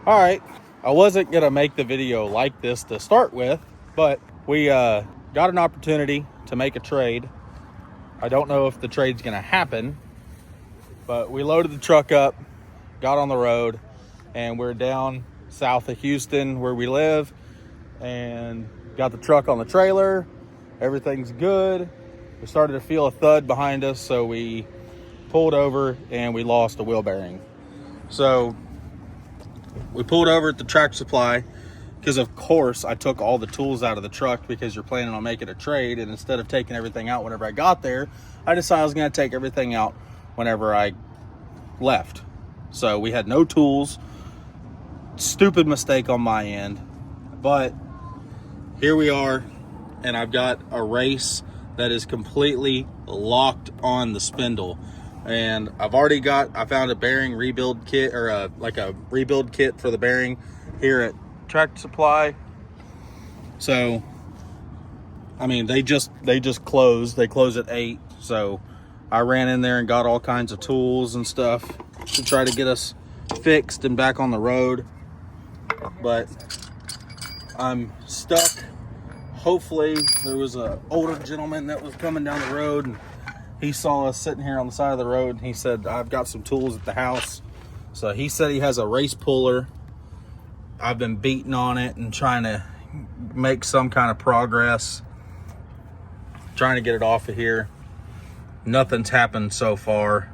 All right, I wasn't gonna make the video like this to start with, but we got an opportunity to make a trade. I don't know if the trade's gonna happen, but we loaded the truck up, got on the road, and we're down south of Houston where we live, and got the truck on the trailer. Everything's good. We started to feel a thud behind us, so we pulled over and we lost a wheel bearing. So we pulled over at the Tractor Supply because, of course, I took all the tools out of the truck because you're planning on making a trade. And instead of taking everything out whenever I got there, I decided I was going to take everything out whenever I left. So we had no tools. Stupid mistake on my end. But here we are, and I've got a race that is completely locked on the spindle. And I found a bearing rebuild kit, or a rebuild kit for the bearing here at Tractor Supply. So, I mean, they just closed. They close at 8. So I ran in there and got all kinds of tools and stuff to try to get us fixed and back on the road. But I'm stuck. Hopefully, there was an older gentleman that was coming down the road, and he saw us sitting here on the side of the road, and he said, I've got some tools at the house. So he said he has a race puller. I've been beating on it and trying to make some kind of progress, trying to get it off of here. Nothing's happened so far.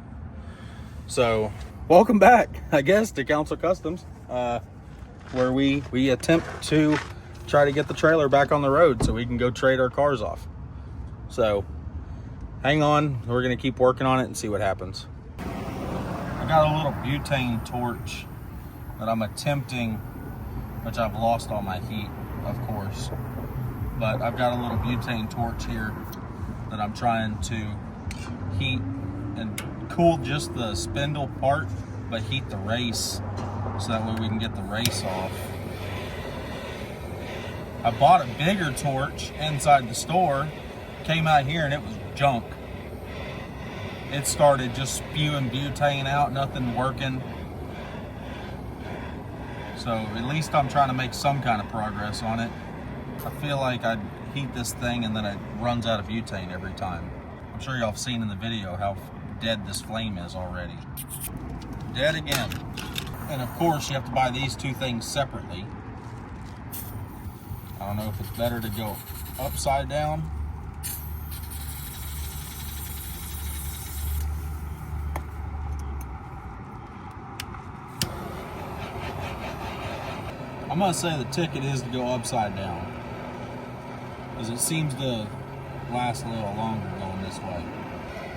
So welcome back, I guess, to Counsil Customs, where we attempt to try to get the trailer back on the road so we can go trade our cars off. So hang on, we're gonna keep working on it and see what happens. I got a little butane torch that I'm attempting, which I've lost all my heat, of course. But I've got a little butane torch here that I'm trying to heat and cool just the spindle part, but heat the race so that way we can get the race off. I bought a bigger torch inside the store, came out here and it was junk. It started just spewing butane out, nothing working. So at least I'm trying to make some kind of progress on it. I feel like I'd heat this thing and then it runs out of butane every time. I'm sure y'all have seen in the video how dead this flame is already. Dead again. And of course you have to buy these two things separately. I don't know if it's better to go upside down. I'm gonna say the ticket is to go upside down, because it seems to last a little longer going this way.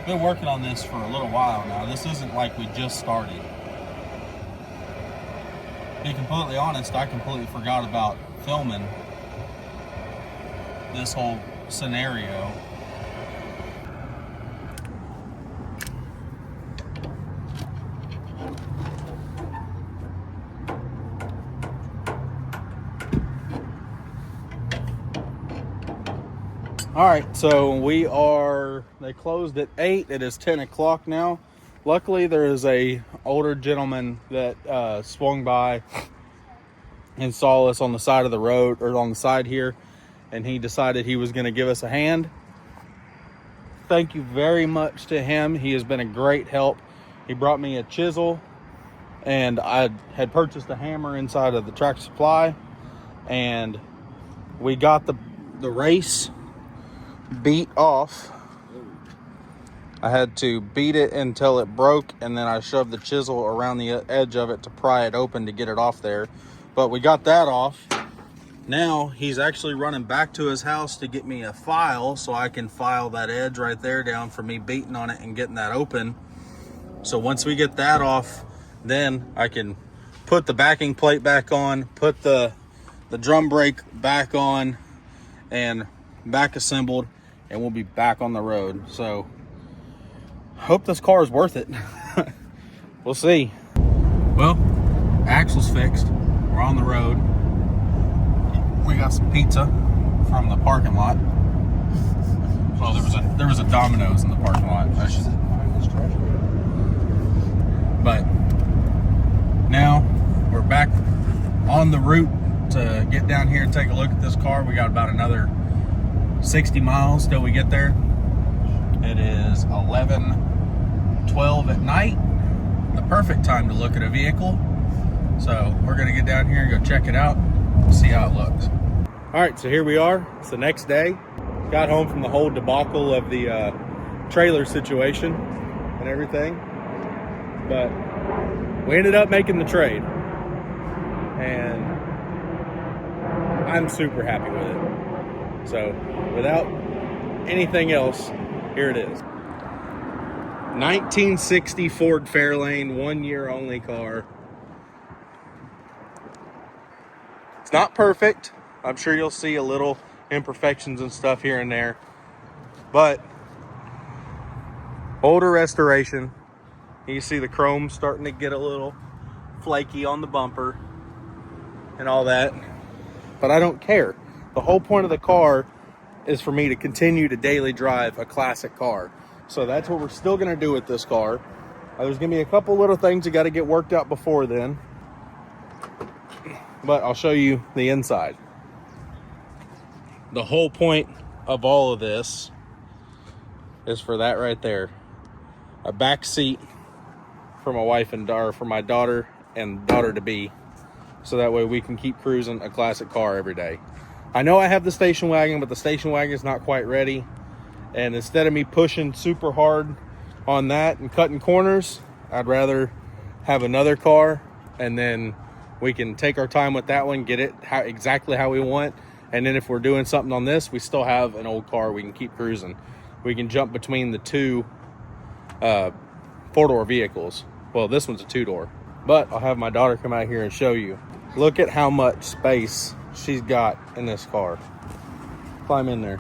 Been working on this for a little while now. This isn't like we just started. To be completely honest, I completely forgot about filming this whole scenario. All right, so they closed at 8. It is 10 o'clock now. Luckily, there is a older gentleman that swung by and saw us on the side of the road, or on the side here, and he decided he was going to give us a hand. Thank you very much to him. He has been a great help. He brought me a chisel, and I had purchased a hammer inside of the Tractor Supply, and we got the race beat off. I had to beat it until it broke, and then I shoved the chisel around the edge of it to pry it open to get it off there. But we got that off. Now he's actually running back to his house to get me a file so I can file that edge right there down for me beating on it and getting that open. So once we get that off, then I can put the backing plate back on, put the drum brake back on, and back assembled, and we'll be back on the road. So hope this car is worth it. We'll see. Well, axle's fixed. We're on the road. We got some pizza from the parking lot. Well, there was a Domino's in the parking lot. But now we're back on the route to get down here and take a look at this car. We got about another 60 miles till we get there. It is 11:12 at night, the perfect time to look at a vehicle. So we're gonna get down here and go check it out, see how it looks. All right, so here we are. It's the next day. Got home from the whole debacle of the trailer situation and everything, but we ended up making the trade, and I'm super happy with it. So without anything else, here it is. 1960 Ford Fairlane, 1 year only car. It's not perfect. I'm sure you'll see a little imperfections and stuff here and there, but older restoration. You see the chrome starting to get a little flaky on the bumper and all that, but I don't care. The whole point of the car is for me to continue to daily drive a classic car. So that's what we're still gonna do with this car. There's gonna be a couple little things that gotta get worked out before then, but I'll show you the inside. The whole point of all of this is for that right there. A back seat for my wife and daughter, for my daughter and daughter-to-be, so that way we can keep cruising a classic car every day. I know I have the station wagon, but the station wagon is not quite ready. And instead of me pushing super hard on that and cutting corners, I'd rather have another car, and then we can take our time with that one, get it exactly how we want. And then if we're doing something on this, we still have an old car we can keep cruising. We can jump between the two four-door vehicles. Well, this one's a two-door, but I'll have my daughter come out here and show you. Look at how much space she's got in this car. Climb in there.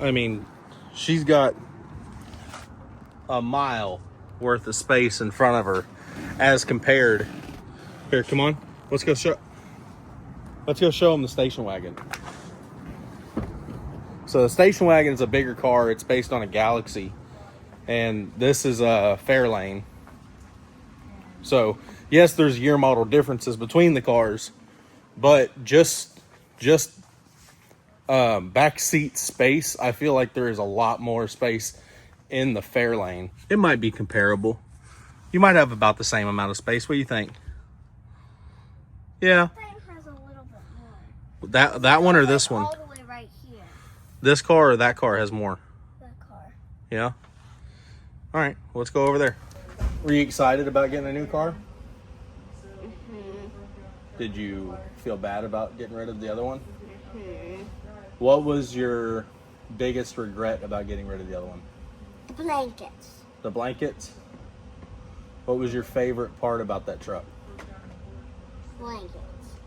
I mean, she's got a mile worth of space in front of her as compared. Here, come on. Let's go show them the station wagon. So the station wagon is a bigger car. It's based on a Galaxy, and this is a Fairlane. So yes, there's year model differences between the cars, but just back seat space, I feel like there is a lot more space in the Fairlane. It might be comparable. You might have about the same amount of space. What do you think? Yeah. Has a little bit more. That one or this one? All the way right here. This car or that car has more? That car. Yeah. All right, let's go over there. Were you excited about getting a new car? Mm-hmm. Did you feel bad about getting rid of the other one? Mm-hmm. What was your biggest regret about getting rid of the other one? The blankets. The blankets? What was your favorite part about that truck? Blankets.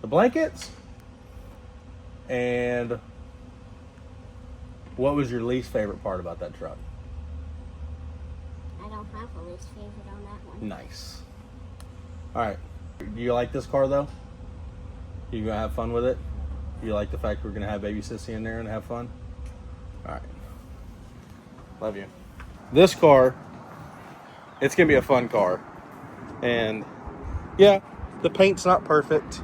The blankets? And what was your least favorite part about that truck? I don't have a least favorite on that one. Nice. All right. Do you like this car though? You gonna have fun with it? You like the fact we're gonna have baby Sissy in there and have fun? All right. Love you. This car, it's gonna be a fun car. And yeah, the paint's not perfect.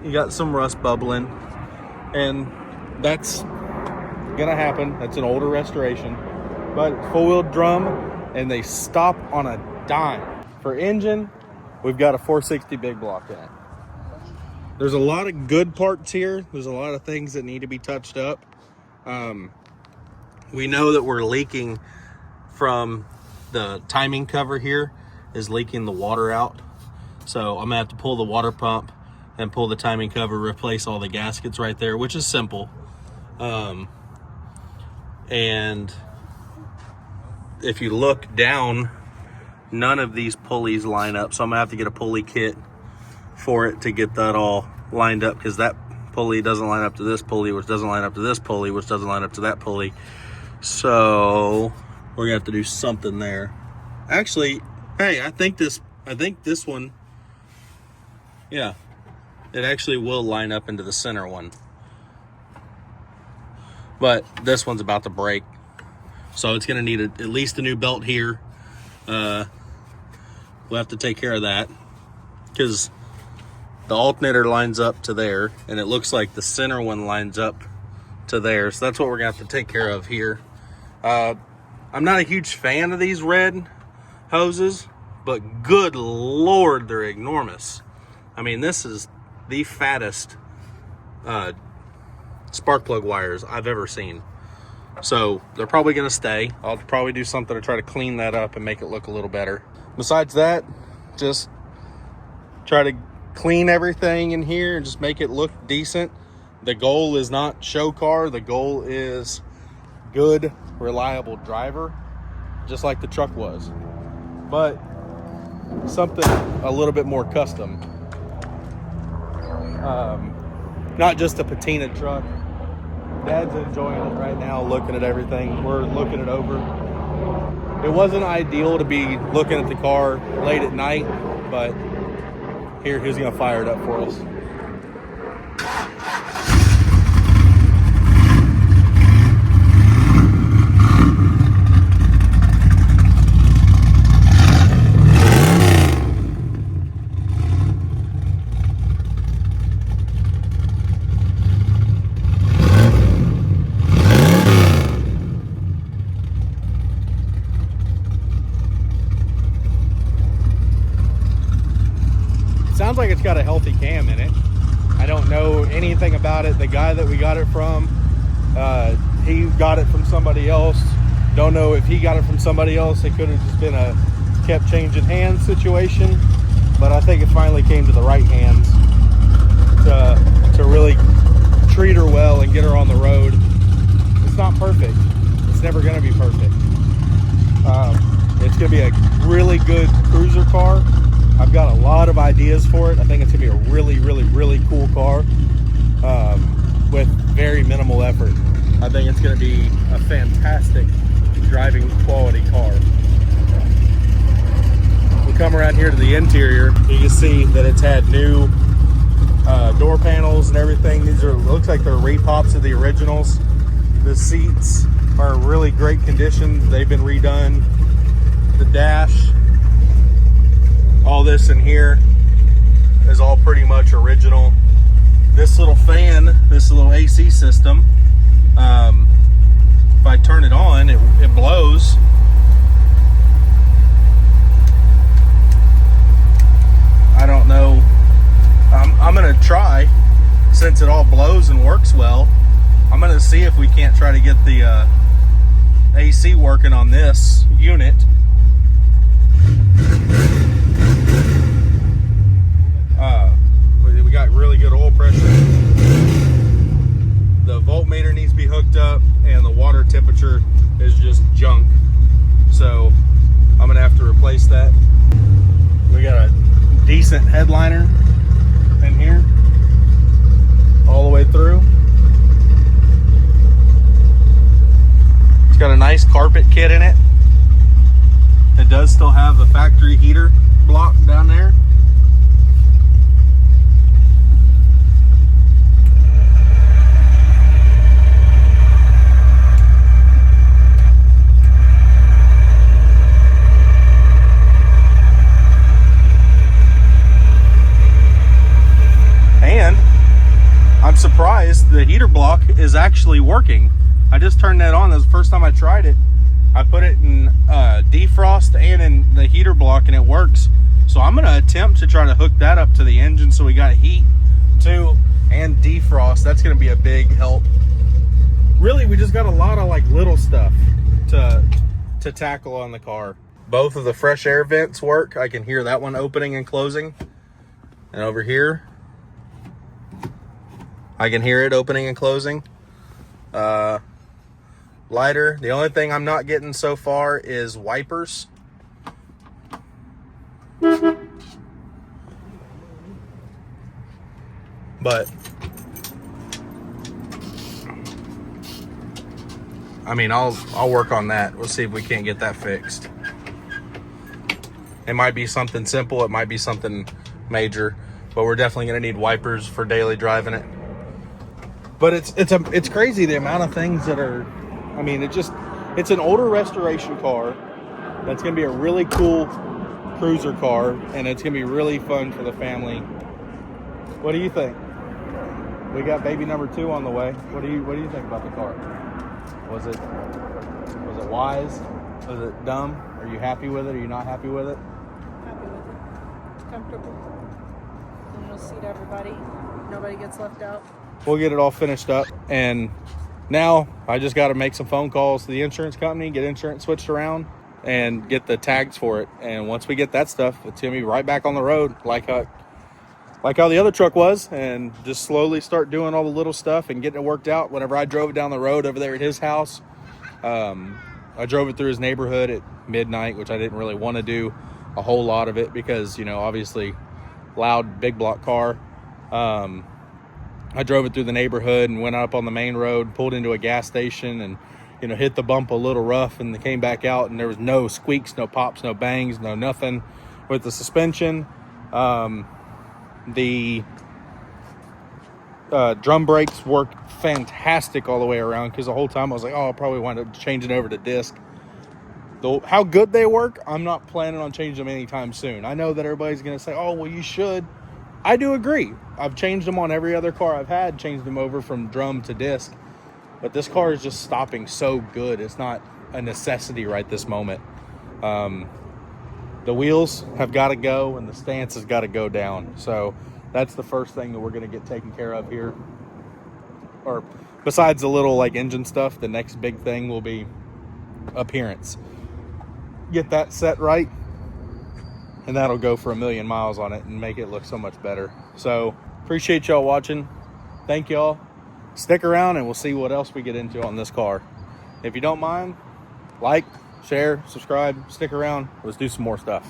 You got some rust bubbling, and that's gonna happen. That's an older restoration, but full-wheel drum, and they stop on a dime. For engine, we've got a 460 big block in it. There's a lot of good parts here. There's a lot of things that need to be touched up. We know that we're leaking from the timing cover here, is leaking the water out. So I'm gonna have to pull the water pump and pull the timing cover, replace all the gaskets right there, which is simple. And if you look down, none of these pulleys line up. So I'm gonna have to get a pulley kit for it to get that all lined up, because that pulley doesn't line up to this pulley, which doesn't line up to this pulley, which doesn't line up to that pulley. So we're gonna have to do something there. Actually, hey, I think this one, yeah, it actually will line up into the center one. But this one's about to break, so it's gonna need at least a new belt here. We'll have to take care of that. because the alternator lines up to there, and it looks like the center one lines up to there. So that's what we're gonna have to take care of here. I'm not a huge fan of these red hoses, but good Lord, they're enormous. I mean, this is the fattest spark plug wires I've ever seen. So they're probably gonna stay. I'll probably do something to try to clean that up and make it look a little better. Besides that, just try to clean everything in here and just make it look decent. The goal is not show car. The goal is good, reliable driver, just like the truck was, but something a little bit more custom. Not just a patina truck. Dad's enjoying it right now, looking at everything. We're looking it over. It wasn't ideal to be looking at the car late at night, but here, he's gonna fire it up for us. Sounds like it's got a healthy cam in it. I don't know anything about it. The guy that we got it from, he got it from somebody else. Don't know if he got it from somebody else. It could have just been a kept changing hands situation, but I think it finally came to the right hands to really treat her well and get her on the road. It's not perfect. It's never going to be perfect. It's going to be a really good cruiser car. I've got a lot of ideas for it. I think it's gonna be a really, really, really cool car with very minimal effort. I think it's gonna be a fantastic driving quality car. We come around here to the interior, you can see that it's had new door panels and everything. These are, looks like they're repops of the originals. The seats are in really great condition. They've been redone. The dash, all this in here is all pretty much original. This little fan, this little AC system, if I turn it on, it blows. I don't know. I'm gonna try, since it all blows and works well, I'm gonna see if we can't try to get the AC working on this unit. We got really good oil pressure. The voltmeter needs to be hooked up, and the water temperature is just junk. So I'm gonna have to replace that. We got a decent headliner in here, all the way through. It's got a nice carpet kit in it. It does still have the factory heater block down there. And I'm surprised the heater block is actually working. I just turned that on. That was the first time I tried it. I put it in defrost and in the heater block, and it works. So I'm gonna attempt to try to hook that up to the engine so we got heat too and defrost. That's gonna be a big help. Really, we just got a lot of like little stuff to tackle on the car. Both of the fresh air vents work. I can hear that one opening and closing. And over here, I can hear it opening and closing. Lighter. The only thing I'm not getting so far is wipers. But I mean, I'll work on that. We'll see if we can't get that fixed. It might be something simple, it might be something major, but we're definitely gonna need wipers for daily driving it. But it's crazy the amount of things that are, it's an older restoration car that's gonna be a really cool cruiser car, and it's gonna be really fun for the family. What do you think? We got baby number 2 on the way. What do you think about the car? Was it wise? Was it dumb? Are you happy with it? Are you not happy with it? Happy with it. It's comfortable. And it'll seat everybody. Nobody gets left out. We'll get it all finished up, and now I just got to make some phone calls to the insurance company, get insurance switched around, and get the tags for it. And once we get that stuff, it's gonna be right back on the road like how the other truck was, and just slowly start doing all the little stuff and getting it worked out. Whenever I drove it down the road over there at his house, I drove it through his neighborhood at midnight, which I didn't really want to do a whole lot of it because, you know, obviously loud big block car. I drove it through the neighborhood and went up on the main road, pulled into a gas station, and, you know, hit the bump a little rough, and came back out, and there was no squeaks, no pops, no bangs, no nothing with the suspension. The drum brakes worked fantastic all the way around, because the whole time I was like, oh, I'll probably wind up changing over to disc. Though how good they work, I'm not planning on changing them anytime soon. I know that everybody's going to say, oh, well, you should. I do agree. I've changed them on every other car I've had, changed them over from drum to disc. But this car is just stopping so good. It's not a necessity right this moment. The wheels have got to go, and the stance has got to go down. So that's the first thing that we're going to get taken care of here. Or besides the little like engine stuff, the next big thing will be appearance. Get that set right, and that'll go for 1,000,000 miles on it and make it look so much better. So appreciate y'all watching. Thank y'all. Stick around and we'll see what else we get into on this car. If you don't mind, like, share, subscribe, stick around. Let's do some more stuff.